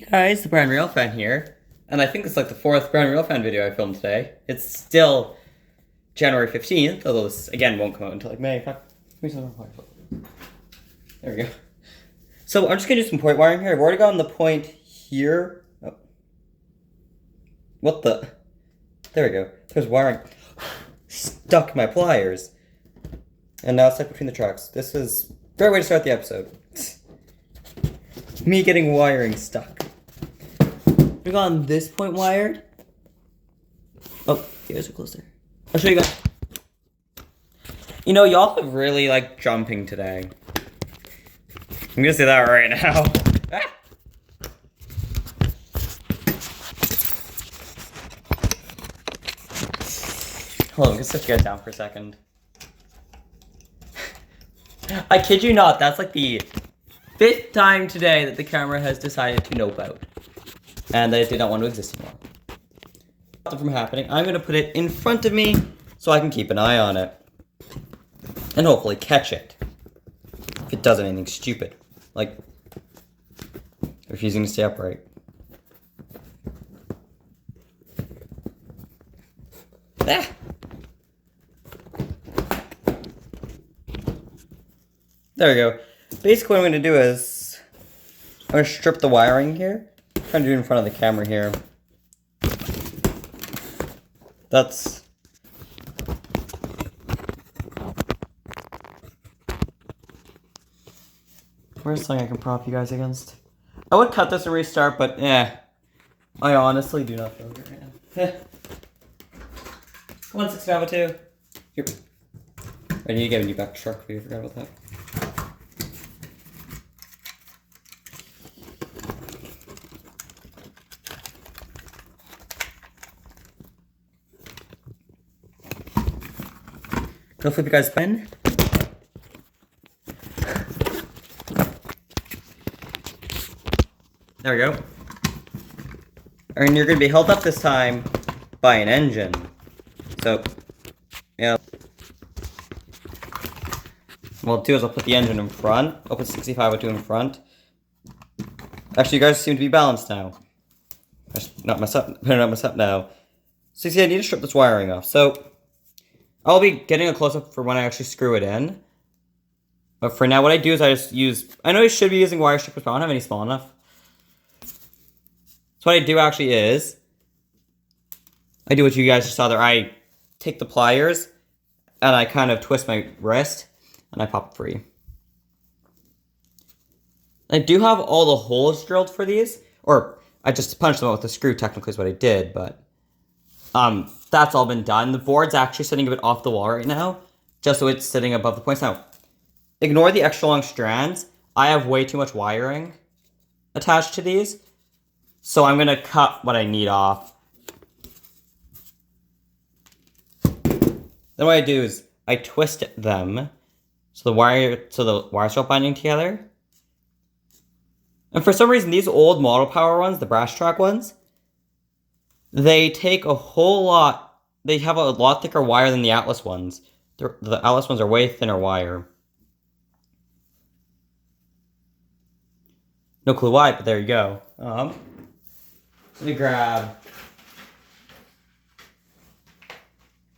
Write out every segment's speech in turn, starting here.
Guys, the Brian Real Fan here, and I think it's like the fourth Brian Real Fan video I filmed today. It's still January 15th, although this, again, won't come out until like May. There we go. So I'm just going to do some point wiring here. I've already gotten the point here. Oh. What the? There we go. There's wiring stuck in my pliers. And now it's stuck between the tracks. This is a great way to start the episode. Me getting wiring stuck. We got this point wired. Oh, you guys are closer. I'll show you guys. You know, y'all have really like jumping today. I'm gonna say that right now. Ah! Hold on, I'm gonna sit you guys down for a second. I kid you not, that's like the 5th time today that the camera has decided to nope out. And that it did not want to exist anymore. To stop it from happening, I'm going to put it in front of me so I can keep an eye on it. And hopefully catch it. If it does anything stupid. Like refusing to stay upright. Ah! There we go. Basically what I'm going to do is I'm going to strip the wiring here. I'm trying to do it in front of the camera here. That's where's something I can prop you guys against? I would cut this and restart, but yeah. I honestly do not feel good right now. 16502. Here. I need to get a new back truck. We forgot about that. Go flip you guys pen. There we go. And you're going to be held up this time by an engine. So, yeah. What I'll do is I'll put the engine in front. I'll put 6502 in front. Actually, you guys seem to be balanced now. I should not mess up. Better not mess up now. So, see, I need to strip this wiring off. So, I'll be getting a close-up for when I actually screw it in. But for now, what I do is I just use... I know I should be using wire strippers, but I don't have any small enough. So what I do actually is... I do what you guys just saw there. I take the pliers, and I kind of twist my wrist, and I pop it free. I do have all the holes drilled for these. Or, I just punched them out with a screw, technically is what I did, but... that's all been done. The board's actually sitting a bit off the wall right now, just so it's sitting above the points. Now, ignore the extra long strands. I have way too much wiring attached to these, so I'm going to cut what I need off. Then what I do is I twist them so the wires are binding together. And for some reason, these old model power ones, the brass track ones, they take a whole lot. They have a lot thicker wire than the Atlas ones. The Atlas ones are way thinner wire. No clue why, but there you go. Let me grab...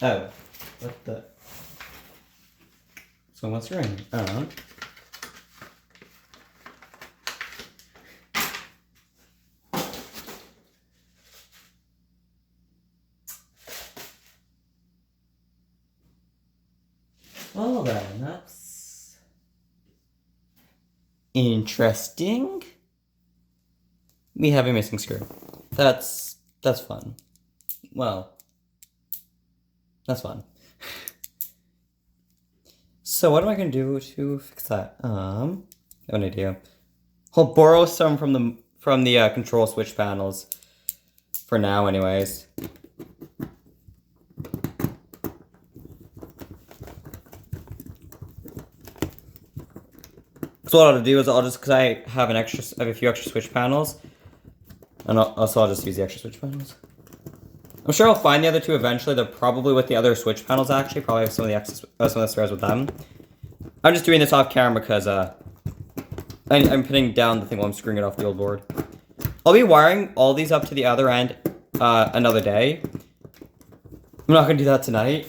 Oh. What the... So what's ring? Well then, that's interesting. We have a missing screw. That's fun. Well, that's fun. So what am I gonna do to fix that? I have an idea. I'll borrow some from the control switch panels. For now, anyways. So what I'll do is because I have a few extra switch panels, and also I'll just use the extra switch panels. I'm sure I'll find the other two eventually. They're probably with the other switch panels, actually. Probably have some of the spares with them. I'm just doing this off camera because I'm putting down the thing while I'm screwing it off the old board. I'll be wiring all these up to the other end another day. I'm not gonna do that tonight.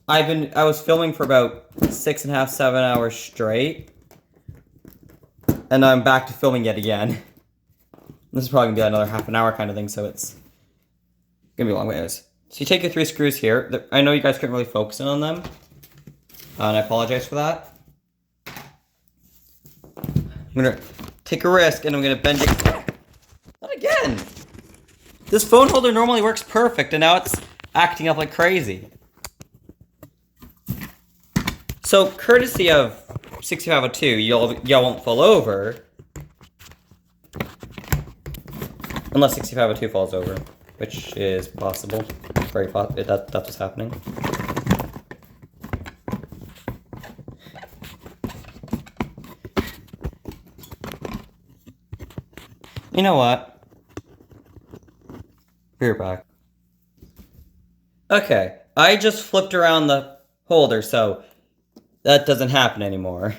I was filming for about 6.5, 7 hours straight. And I'm back to filming yet again. This is probably gonna be another half an hour kind of thing, so it's gonna be a long ways. So you take your 3 screws here. I know you guys couldn't really focus in on them. And I apologize for that. I'm gonna take a risk and I'm gonna bend it. Not again! This phone holder normally works perfect and now it's acting up like crazy. So, courtesy of 6502, y'all won't fall over. Unless 6502 falls over, which is possible. Very possible. That's what's happening. You know what? Be right back. Okay, I just flipped around the holder, so that doesn't happen anymore.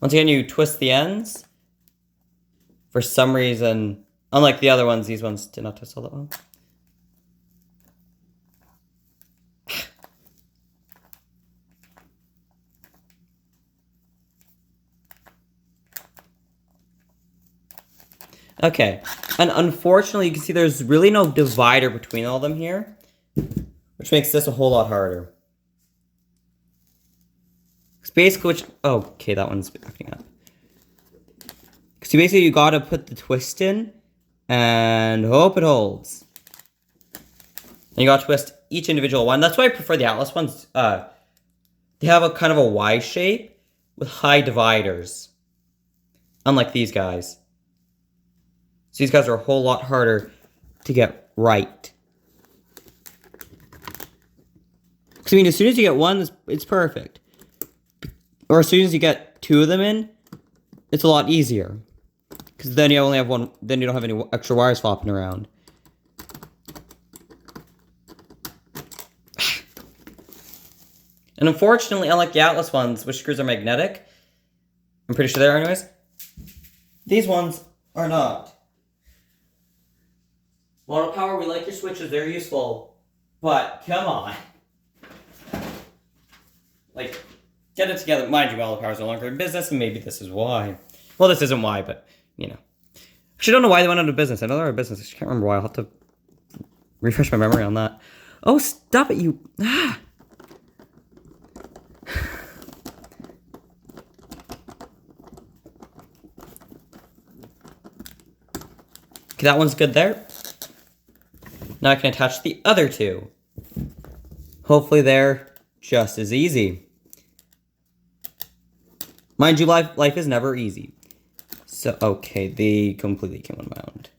Once again, you twist the ends. For some reason, unlike the other ones, these ones did not twist all that well. Okay, and unfortunately, you can see there's really no divider between all of them here, which makes this a whole lot harder. It's basically okay, that one's acting up. So basically, you gotta put the twist in and hope it holds. And you gotta twist each individual one. That's why I prefer the Atlas ones. They have a kind of a Y shape with high dividers, unlike these guys. So these guys are a whole lot harder to get right. Because I mean, as soon as you get one, it's perfect. Or as soon as you get 2 of them in, it's a lot easier. Because then you only have one, then you don't have any extra wires flopping around. And unfortunately, unlike the Atlas ones, which screws are magnetic, I'm pretty sure they are anyways, these ones are not. Mono Power, we like your switches, they're useful, but come on. Like, get it together. Mind you, Mono Power is no longer in business, and maybe this is why. Well, this isn't why, but, you know. Actually, I don't know why they went out of business. I know they were out of business. I just can't remember why. I'll have to refresh my memory on that. Oh, stop it, you... Ah! Okay, that one's good there. Now I can attach the other 2. Hopefully they're just as easy. Mind you, life is never easy. So, okay, they completely came unwound.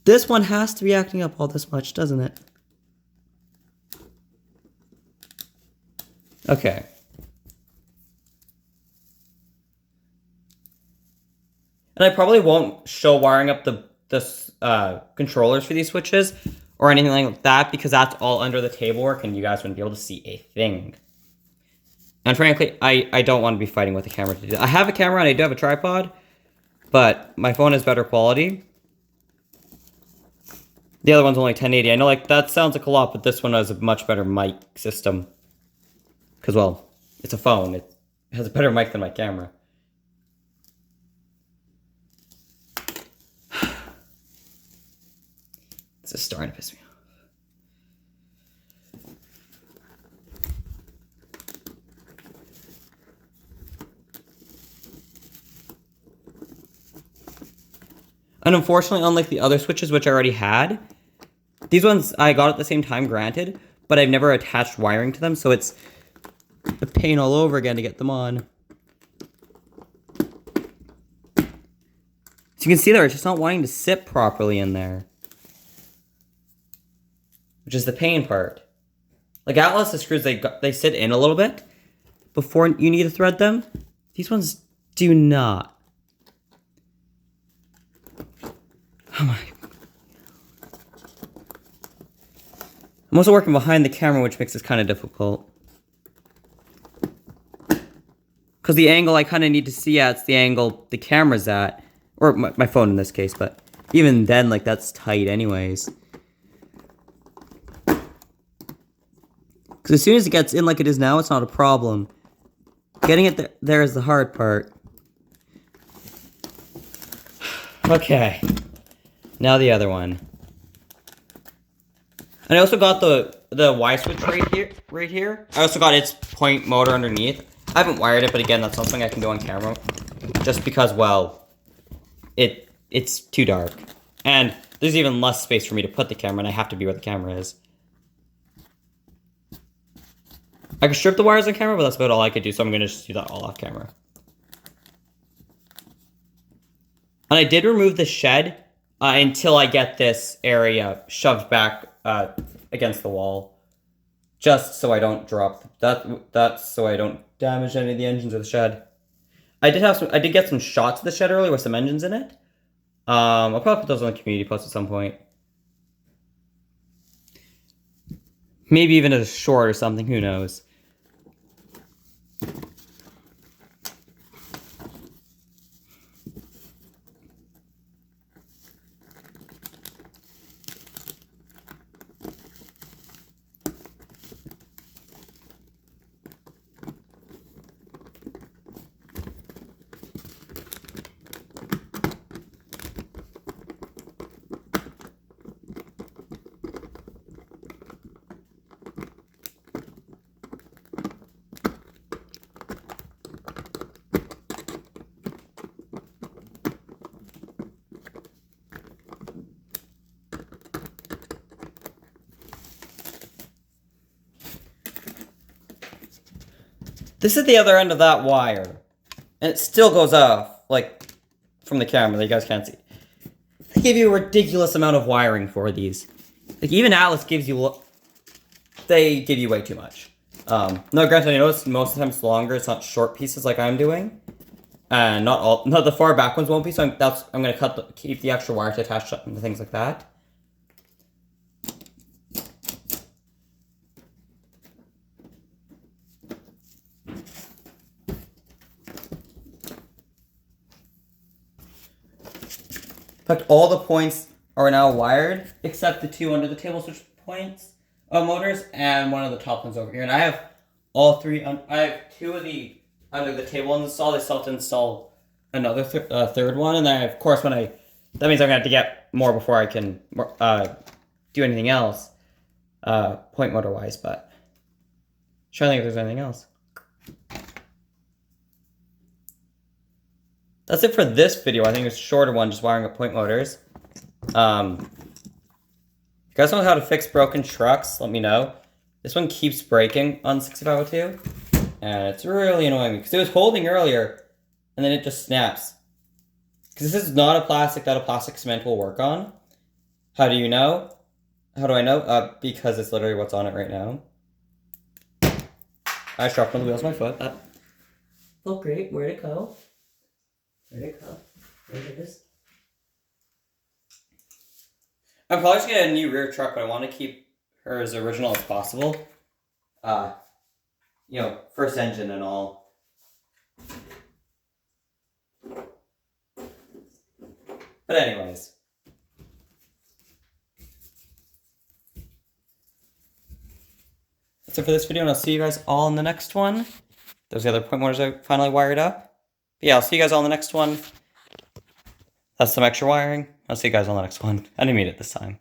This one has to be acting up all this much, doesn't it? Okay. And I probably won't show wiring up the controllers for these switches or anything like that because that's all under the table work and you guys wouldn't be able to see a thing. And frankly, I don't want to be fighting with the camera to do that. I have a camera and I do have a tripod, but my phone is better quality. The other one's only 1080. I know like that sounds like a lot, but this one has a much better mic system. Because, well, it's a phone. It has a better mic than my camera. This is starting to piss me off. And unfortunately, unlike the other switches, which I already had, these ones I got at the same time, granted, but I've never attached wiring to them, so it's a pain all over again to get them on. So you can see there, it's just not wanting to sit properly in there. Which is the pain part. Like Atlas, the screws, they sit in a little bit before you need to thread them. These ones do not. Oh my. I'm also working behind the camera, which makes this kind of difficult. Because the angle I kind of need to see at, it's the angle the camera's at. Or my phone in this case, but even then, like, that's tight anyways. Because as soon as it gets in like it is now, it's not a problem. Getting it there is the hard part. Okay. Now the other one. And I also got the Y switch right here. I also got its point motor underneath. I haven't wired it, but again, that's not something I can do on camera. Just because, well, it's too dark. And there's even less space for me to put the camera, and I have to be where the camera is. I could strip the wires on camera, but that's about all I could do, so I'm going to just do that all off camera. And I did remove the shed until I get this area shoved back against the wall. Just so I don't drop that's so I don't damage any of the engines of the shed. I did get some shots of the shed earlier with some engines in it. I'll probably put those on the community post at some point. Maybe even as a short or something, who knows. This is the other end of that wire. And it still goes off, like, from the camera that you guys can't see. They give you a ridiculous amount of wiring for these. Like, even Atlas gives you... They give you way too much. No, granted, I noticed most of the time it's longer. It's not short pieces like I'm doing. And not the far back ones won't be, so I'm going to keep the extra wire to attach to things like that. In fact, all the points are now wired, except the two under the table switch points motors, and one of the top ones over here. And I have all three. I have two of the under the table installed. I still have to install another third one, and then of course that means I'm gonna have to get more before I can do anything else, point motor wise. But I'm trying to think if there's anything else. That's it for this video. I think it's a shorter one, just wiring up point motors. If you guys know how to fix broken trucks, let me know. This one keeps breaking on 6502. And it's really annoying me, because it was holding earlier, and then it just snaps. Because this is not a plastic that a plastic cement will work on. How do you know? How do I know? Because it's literally what's on it right now. I sharpened the wheels with my foot. Oh great, where'd it go? Where'd it go? There it is. I'm probably just gonna get a new rear truck, but I want to keep her as original as possible. You know, first engine and all. But anyways. That's it for this video, and I'll see you guys all in the next one. Those are the other point motors I finally wired up. But yeah, I'll see you guys all in the next one. That's some extra wiring. I'll see you guys on the next one. I didn't mean it this time.